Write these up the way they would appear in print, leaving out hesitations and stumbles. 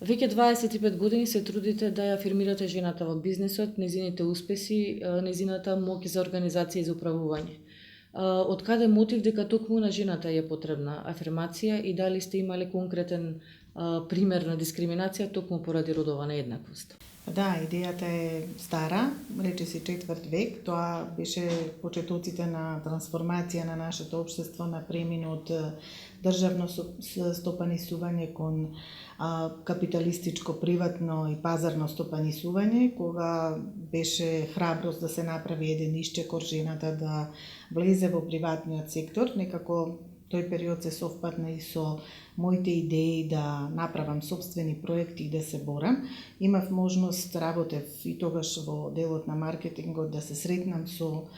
Веќе 25 години се трудите да ја афирмирате жената во бизнисот, незините успеси, незината моќ за организација и за управување. Од каде мотив дека токму на жената е потребна афирмација и дали сте имале конкретен пример на дискриминација токму поради родова нееднаквост? Да, идејата е стара, рече си 4 век, тоа беше почетоците на трансформација на нашето општество, на премин од државно стопанисување кон капиталистичко, приватно и пазарно стопанисување, кога беше храброст да се направи еден исчекор жената да влезе во приватниот сектор. Некако тој период се совпадна и со моите идеи да направам собствени проекти и да се борам. Имав можност, работев и тогаш во делот на маркетингот, да се сретнам со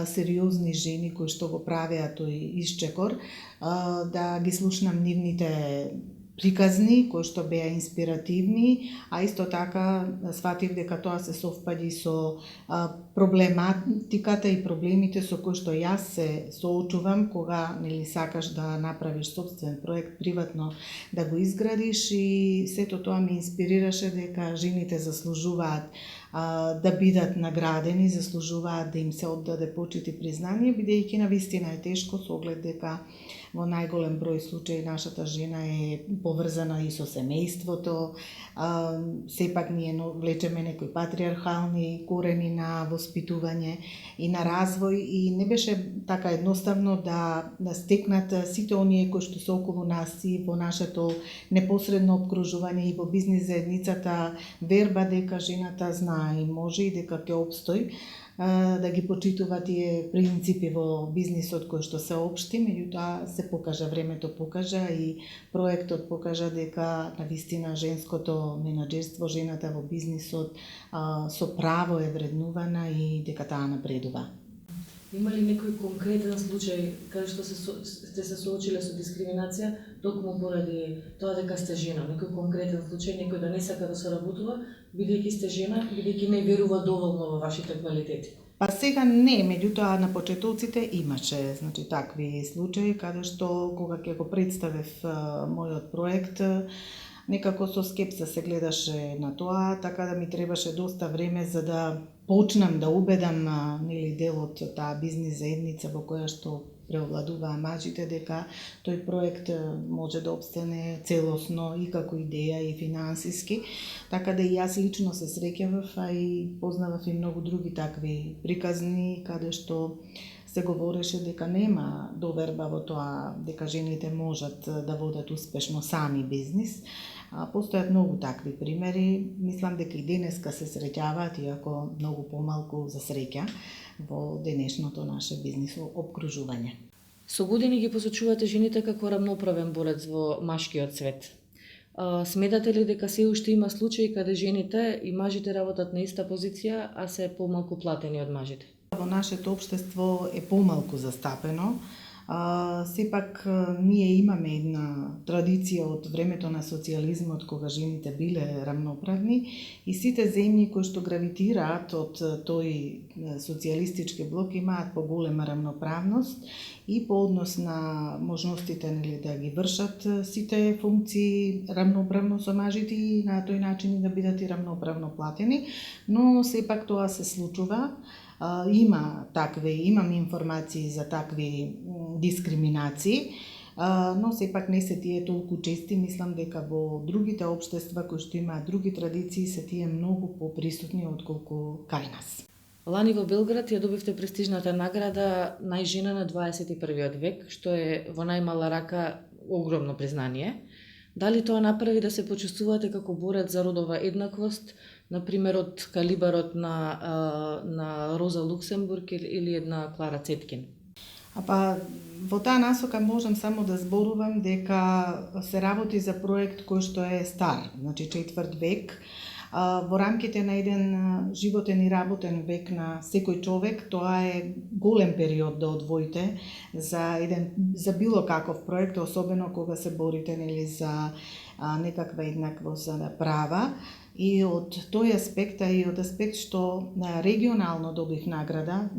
сериозни жени кои што го правеа тој исчекор, да ги слушнам нивните приказни кои што беа инспиративни, а исто така сватив дека тоа се совпаѓа со проблематиката и проблемите со кои што јас се соочувам кога сакаш да направиш собствен проект приватно да го изградиш, и сето тоа ме инспирираше дека жените заслужуваат да бидат наградени, заслужуваат да им се оддаде почит и признание, бидејќи навистина е тешко со оглед дека во најголем број случаи нашата жена е поврзана и со семејството. Сепак ние влечеме некои патриархални корени на воспитување и на развој, и не беше така едноставно да стекнат сите оние кои што се околу нас и во нашето непосредно обкружување и во бизнис заедницата верба дека жената знае и може и дека ќе обстои, да ги почитува тие принципи во бизнисот кои што се општи. Меѓутоа се покажа, времето покажа и проектот покажа дека навистина женското менаџерство, жената во бизнисот со право е вреднувана и дека таа напредува. Има ли некој конкретен случај каде што сте се соочиле со дискриминација токму поради тоа дека сте жена? Некој конкретен случај, некој да не сака да соработува бидејќи сте жена, бидејќи не верува доволно во вашите квалитети? Па сега не, меѓутоа на почетоците имаше, такви случаи каде што кога ќе го представев мојот проект, некако со скепса се гледаше на тоа, така да ми требаше доста време за да почнам да убедам дел од таа бизнис заедница во која што преовладуваа мажите дека тој проект може да обстане целосно и како идеја и финансиски. Така да и јас лично се среќавав, а и познавав и многу други такви приказни каде што се говореше дека нема доверба во тоа дека жените можат да водат успешно сами бизнис. Постојат многу такви примери, мислам дека и денеска се среќаваат, иако многу помалку за среќа, во денешното наше бизнис обкружување. Со години ги посочувате жените како рамноправен борец во машкиот свет. Сметате ли дека се уште има случаи каде жените и мажите работат на иста позиција, а се помалку платени од мажите? Во нашето општество е помалку застапено. Сепак ние имаме една традиција од времето на социјализмот кога жените биле рамноправни, и сите земји кои што гравитираат од тој социјалистички блок имаат поголема рамноправност и по однос на можностите да ги вршат сите функции рамноправно со мажите и на тој начин да бидат и рамноправно платени, но сепак тоа се случува. Имам информации за такви дискриминации, но сепак не се тие толку чести. Мислам дека во другите општества кои што имаат други традиции се тие многу поприсутни отколку кај нас. Лани во Белград ја добивте престижната награда најжена на 21 век, што е во најмала рака огромно признание. Дали тоа направи да се почувствувате како борец за родова еднаквост, например од калибарот на Роза Луксембург или една Клара Цеткин? Во таа насока можам само да зборувам дека се работи за проект кој што е стар, 4 век. Во рамките на еден животен и работен век на секој човек, тоа е голем период да одвоите за било каков проект, особено кога се борите за некаква еднаквост за права. И од тој аспект, и од аспект што регионално добив награда,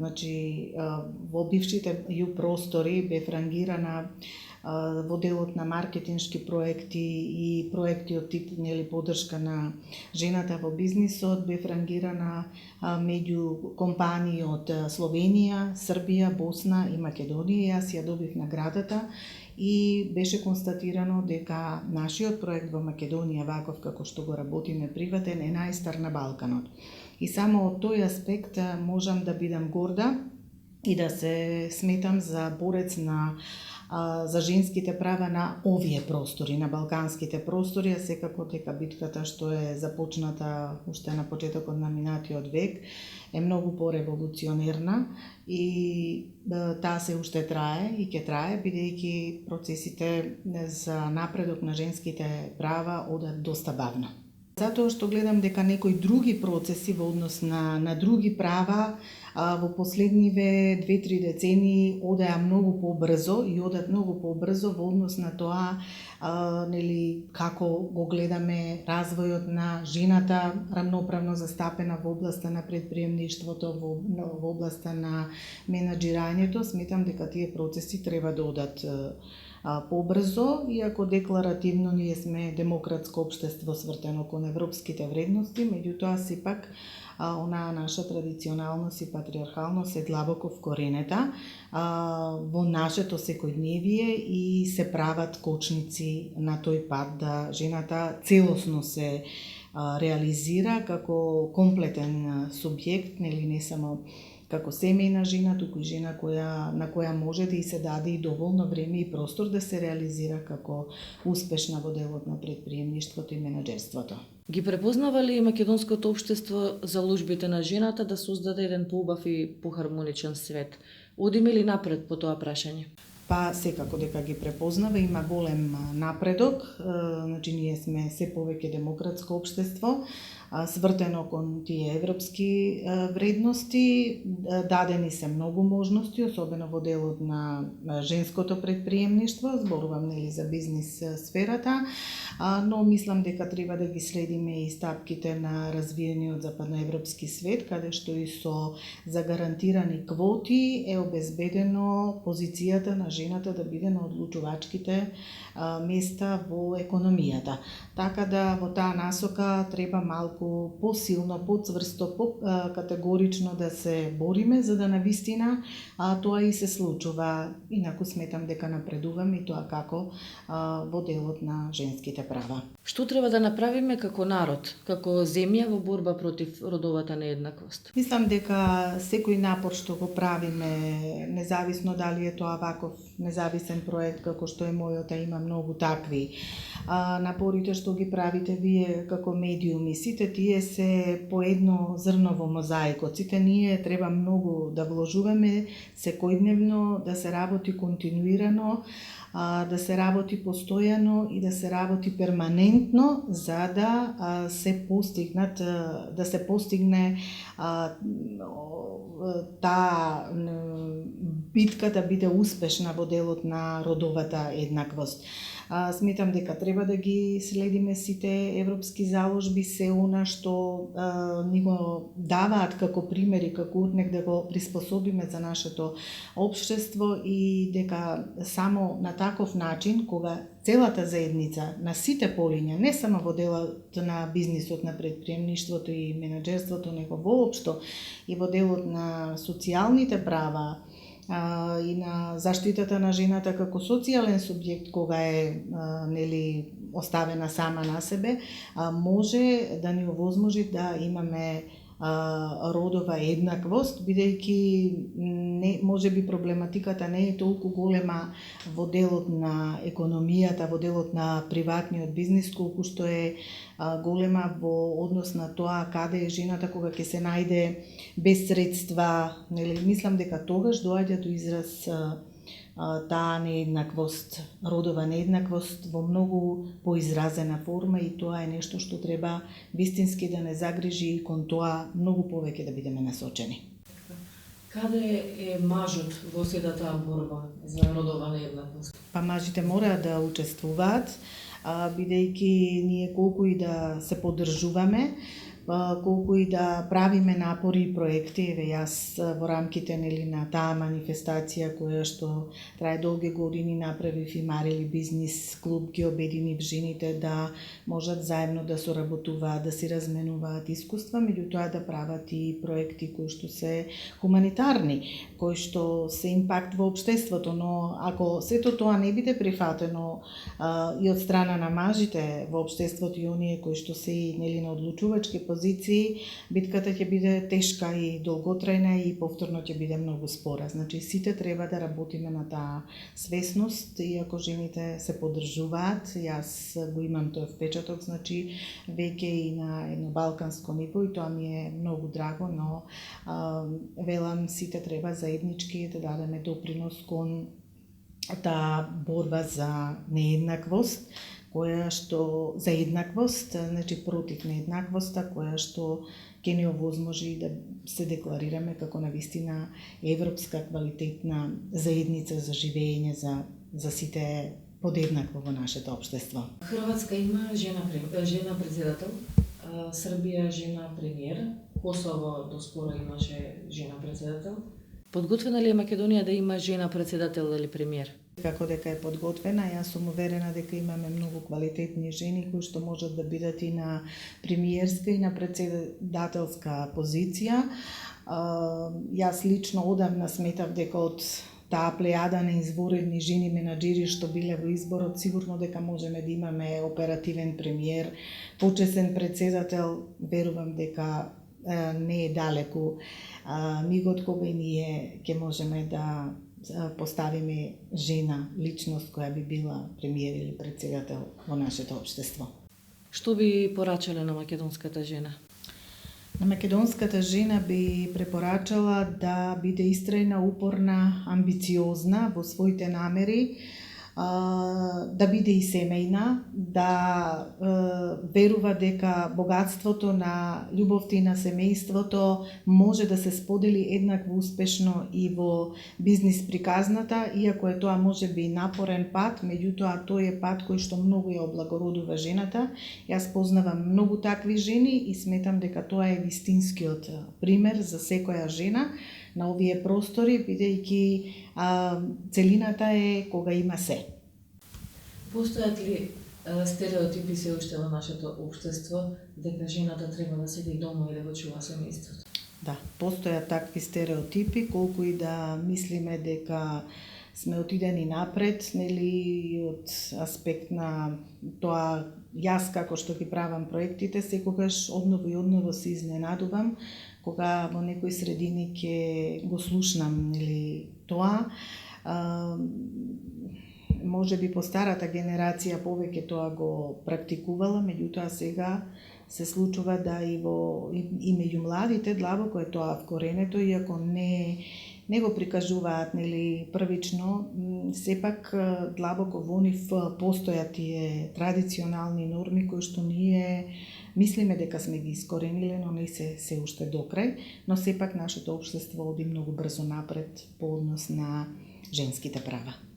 во бившите ју простори бев рангирана во делот на маркетиншки проекти и проекти од тип поддршка на жената во бизнисот, бев рангирана меѓу компании од Словенија, Србија, Босна и Македонија. Јас ја добив наградата и беше констатирано дека нашиот проект во Македонија, ваков како што го работиме приватен, е најстар на Балканот. И само од тој аспект можам да бидам горда и да се сметам за борец за женските права на овие простори, на балканските простори, а секако дека битката што е започната уште на почетокот на минатиот век е многу пореволуционерна и таа се уште трае и ќе трае, бидејќи процесите за напредок на женските права одат доста бавно. Затоа што гледам дека некои други процеси во однос на други права во последниве 2-3 децении одеа многу побрзо и одат многу побрзо во однос на тоа како го гледаме развојот на жената рамноправно застапена во областа на предприемништвото, во областа на менаџирањето. Сметам дека тие процеси треба да одат побрзо, иако декларативно ние сме демократско општество свртено кон европските вредности, меѓутоа сепак онаа наша традиционалност и патриархалност е длабоко вкоренета во нашето секојдневие и се прават кочници на тој пат да жената целосно се реализира како комплетен субјект, не само како семејна жена, туку и жена на која може да и се даде и доволно време и простор да се реализира како успешна во делот на предприемништвото и менаџерството. Ги препознава ли македонското општество заложбите на жената да создаде еден поубав и похармоничен свет? Одиме ли напред по тоа прашање? Па секако дека ги препознава, има голем напредок, значи ние сме се повеќе демократско општество, свртено кон тие европски вредности, дадени се многу можности, особено во делот на женското предприемништво, зборувам за бизнис сферата, но мислам дека треба да ги следиме и стапките на развиениот западноевропски свет, каде што и со загарантирани квоти е обезбедено позицијата на жената да биде на одлучувачките места во економијата. Така да во таа насока треба малку посилно, поцврсто, категорично да се бориме, за да навистина тоа и се случува. Инаку сметам дека напредуваме и тоа како во делот на женските права. Што треба да направиме како народ, како земја во борба против родовата нееднаквост? Мислам дека секој напор што го правиме, независно дали е тоа ваков независен проект како што е мојот, има многу такви. Напорите што ги правите вие како медиуми, сите тие се по едно зрно во мозаикот. Сите ние треба многу да вложуваме секојдневно, да се работи континуирано, да се работи постојано и да се работи перманентно за да се постигне таа битка да биде успешна во делот на родовата еднаквост. Сметам дека треба да ги следиме сите европски заложби, се она што ни го даваат како примери, како урнек да го приспособиме за нашето општество и дека само на таков начин, кога целата заедница на сите полиња, не само во делот на бизнисот, на предприемништвото и менаџерството, него воопшто и во делот на социјалните права, и на заштитата на жената како социјален субјект кога е оставена сама на себе, може да ни овозможи да имаме родова еднаквост, бидејќи можеби проблематиката не е толку голема во делот на економијата, во делот на приватниот бизнис, колку што е голема во однос на тоа каде е жената кога ќе се најде без средства. Мислам дека тогаш доаѓа до израз таа нееднаквост, родова нееднаквост во многу поизразена форма и тоа е нешто што треба вистински да не загрижи и кон тоа многу повеќе да бидеме насочени. Каде е мажот во сета таа борба за родова нееднаквост? Па мажите мора да учествуваат, бидејќи ние колку и да се поддржуваме, колку и да правиме напори и проекти. Еве јас во рамките на таа манифестација која што трае долги години направив и Марили бизнис клуб, ги обединив жените да можат заедно да соработуваат, да си разменуваат искуства, меѓутоа да прават и проекти кои што се хуманитарни, кои што се импакт во општеството, но ако сето тоа не биде прифатено и од страна на мажите во општеството и оние кои што се нели на одлучувачки позиции, битката ќе биде тешка и долготрајна и повторно ќе биде многу спора. Значи сите треба да работиме на таа свесност, иако жените се поддржуваат, јас го имам тој впечаток, значи веќе и на едно балканско ниво и тоа ми е многу драго, но велам сите треба заеднички да дадеме допринос кон таа борба за нееднаквост, која што за еднаквост, значи против нееднаквоста, која што ќе ни овозможи да се декларираме како навистина европска квалитетна заедница за живење за сите подеднакво во нашето општество. Хрватска има жена председател, Србија жена премиер, Косово доскоро имаше жена председател. Подготвена ли е Македонија да има жена председател или премиер? Како дека е подготвена, јас сум уверена дека имаме многу квалитетни жени кои што можат да бидат и на премиерска и на председателска позиција. Јас лично одамна сметав дека од таа плејада на изворедни жени менаџери што биле во изборот, сигурно дека можеме да имаме оперативен премиер, почесен председател, верувам дека не е далеку мигот кога и ние ќе можеме да поставиме жена личност која би била премиер или председател во нашето општество. Што би порачале на македонската жена? На македонската жена би препорачала да биде истрајна, упорна, амбициозна во своите намери, да биде и семејна, да верува дека богатството на љубовта и на семејството може да се сподели еднакво успешно и во бизнис приказната, иако е тоа можеби напорен пат, меѓутоа тој е пат кој што многу ја облагородува жената. Јас познавам многу такви жени и сметам дека тоа е вистинскиот пример за секоја жена на овие простори, бидејќи целината е кога има се. Постојат ли стереотипи се уште во нашето општество дека жената треба да седи дома и да го чува семејството? Да, постојат такви стереотипи, колку и да мислиме дека сме отидени напред, нели, од аспект на тоа, јас како што ги правам проектите, секогаш одново и одново се изненадувам кога во некои средини ќе го слушнам, нели, тоа. Може би по старата генерација повеќе тоа го практикувала, меѓутоа сега се случува да и меѓу младите длабоко е тоа вкоренето, иако не го прикажуваат, нели, првично, сепак длабоко во нив постојат тие традиционални норми кои што ние мислиме дека сме ги искорениле, но не се уште докрај, но сепак нашето општество оди многу брзо напред по однос на женските права.